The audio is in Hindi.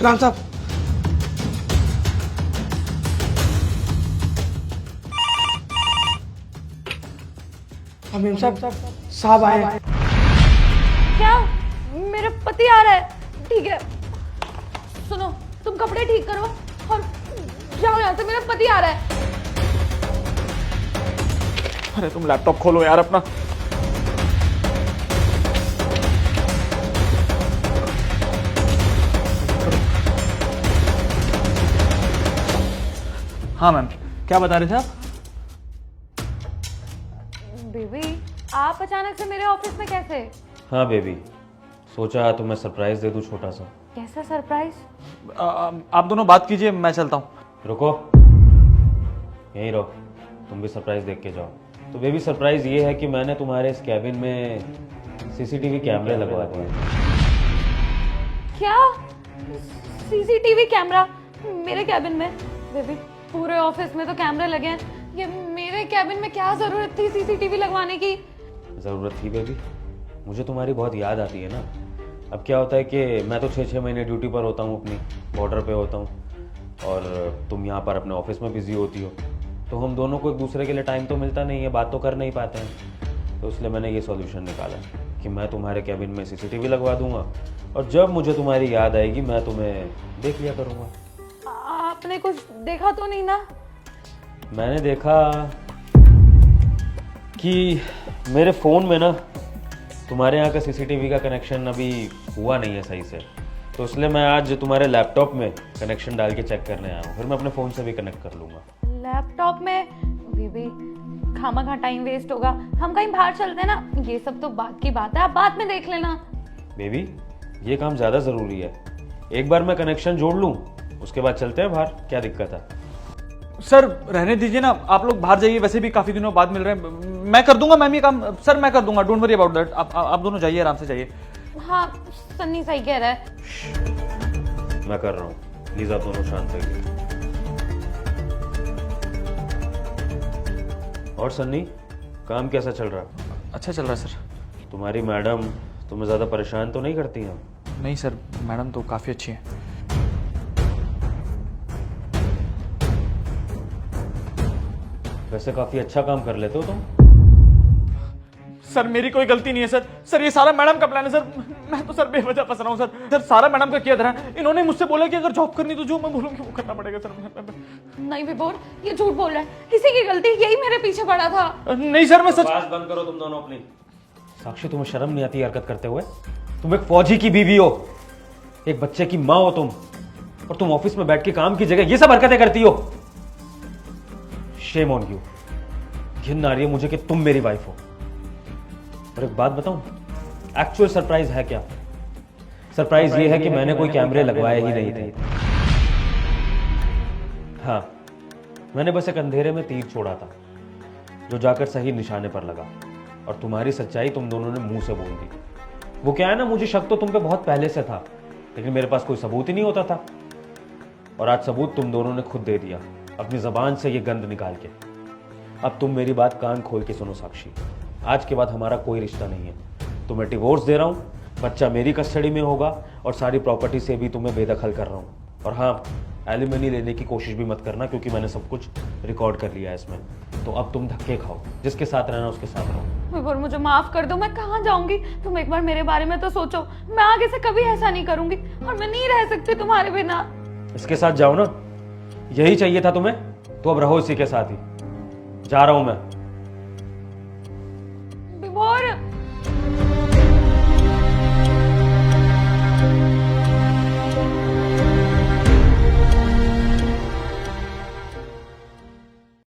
सलाम साहब। मेम साहब साहब आए हैं। क्या? मेरा पति आ रहा है। ठीक है, सुनो, तुम कपड़े ठीक करो और जाओ यहाँ से, मेरा पति आ रहा है। अरे तुम लैपटॉप खोलो यार अपना। हाँ मैम, क्या बता रहे थे आप? बेबी, आप अचानक से मेरे ऑफिस में कैसे? हाँ बेबी, सोचा तुम्हें सरप्राइज दे दूं छोटा सा। कैसा सरप्राइज? आप दोनों बात कीजिए, मैं चलता हूँ। रुको, यहीं रहो, तुम भी सरप्राइज देख के जाओ। तो बेबी सरप्राइज ये है कि मैंने तुम्हारे इस कैबिन में सीसीटीवी कैमरे लगवा दिए। क्या? सीसीटीवी कैमरा मेरे कैबिन में? बेबी, पूरे ऑफिस में तो कैमरे लगे हैं, ये मेरे कैबिन में क्या जरूरत थी सीसीटीवी लगवाने की? ज़रूरत थी बेबी, मुझे तुम्हारी बहुत याद आती है ना। अब क्या होता है कि मैं तो 6-6 महीने ड्यूटी पर होता हूँ, अपनी बॉर्डर पे होता हूँ, और तुम यहाँ पर अपने ऑफिस में बिजी होती हो, तो हम दोनों को एक दूसरे के लिए टाइम तो मिलता नहीं है, बात तो कर नहीं पाते हैं। तो इसलिए मैंने ये सॉल्यूशन निकाला कि मैं तुम्हारे कैबिन में सीसीटीवी लगवा दूंगा, और जब मुझे तुम्हारी याद आएगी मैं तुम्हें देख लिया करूँगा। आपने कुछ देखा तो नहीं ना? मैंने देखा कि मेरे फ़ोन में ना तुम्हारे यहाँ का सीसीटीवी का कनेक्शन अभी हुआ नहीं है सही से, तो इसलिए मैं आज तुम्हारे लैपटॉप में कनेक्शन डाल के चेक करने आया हूँ, फिर मैं अपने फ़ोन से भी कनेक्ट कर लूँगा। लैपटॉप में? बेबी, खामा टाइम वेस्ट होगा, हम कहीं बाहर चलते हैं ना, ये सब तो बात की बात है, आप बाद में देख लेना। बेबी, ये काम ज़्यादा ज़रूरी है, एक बार मैं कनेक्शन जोड़ लूँ उसके बाद चलते हैं बाहर, क्या दिक्कत है? सर रहने दीजिए ना, आप लोग बाहर जाइए, वैसे भी काफी दिनों बाद मिल रहे हैं। मैं कर दूंगा मैम ये काम, सर मैं कर दूंगा, डोंट वरी अबाउट दैट। आप दोनों जाइए, आराम से जाइए। हाँ, सन्नी सही कह रहा है। मैं कर रहा हूँ, प्लीज़ आप दोनों शांत रहिए। और सन्नी, काम कैसा चल रहा है? अच्छा चल रहा है सर। तुम्हारी मैडम तुम्हें ज़्यादा परेशान तो नहीं करती हैं? नहीं सर, मैडम तो काफी अच्छी है। वैसे काफ़ी अच्छा काम कर लेते हो तुम। सर मेरी कोई गलती नहीं है सर। सर ये सारा मैडम का प्लान है सर, मैं तो सर बेवजह फंस रहा हूँ सर। सर सारा मैडम का किया था, इन्होंने मुझसे बोला कि अगर जॉब करनी तो जो मैं बोलूँगी वो करना पड़ेगा सर। नहीं विभोर, ये झूठ बोल रहा है, किसी की गलती, यही मेरे पीछे पड़ा था। नहीं सर, मैं सच। बकवास बंद करो तुम दोनों अपनी। साक्षी, तुम्हें शर्म नहीं आती हरकत करते हुए? तुम एक फौजी की बीवी हो, एक बच्चे की माँ हो तुम, और तुम ऑफिस में बैठ के काम की जगह ये सब हरकतें करती हो। Shame on you. घिन आ रही है मुझे कि तुम मेरी वाइफ हो। और एक बात बताऊं, एक्चुअल सरप्राइज है क्या? सरप्राइज ये है कि मैंने कोई कैमरे लगवाए ही नहीं थे। हाँ, मैंने बस एक अंधेरे में तीर छोड़ा था जो जाकर सही निशाने पर लगा, और तुम्हारी सच्चाई तुम दोनों ने मुंह से बोल दी। वो क्या है ना, मुझे शक तो तुम पे बहुत पहले से था, लेकिन मेरे पास कोई सबूत ही नहीं होता था, और आज सबूत तुम दोनों ने खुद दे दिया अपनी जबान से ये गंद निकाल के। अब तुम मेरी बात कान खोल के सुनो साक्षी, आज के बाद हमारा कोई रिश्ता नहीं है। तुम्हें डिवोर्स दे रहा हूँ, बच्चा मेरी कस्टडी में होगा, और सारी प्रॉपर्टी से भी तुम्हें बेदखल कर रहा हूँ। और हाँ, एलिमनी लेने की कोशिश भी मत करना, क्योंकि मैंने सब कुछ रिकॉर्ड कर लिया है इसमें। तो अब तुम धक्के खाओ, जिसके साथ रहना उसके साथ रहो। विभोर, मुझे माफ कर दो, मैं कहाँ जाऊंगी? तुम एक बार मेरे बारे में तो सोचो, मैं आगे से कभी ऐसा नहीं करूंगी, और मैं नहीं रह सकती तुम्हारे बिना। इसके साथ जाओ ना, यही चाहिए था तुम्हें, तो अब रहो इसी के साथ ही। जा रहा हूं मैं।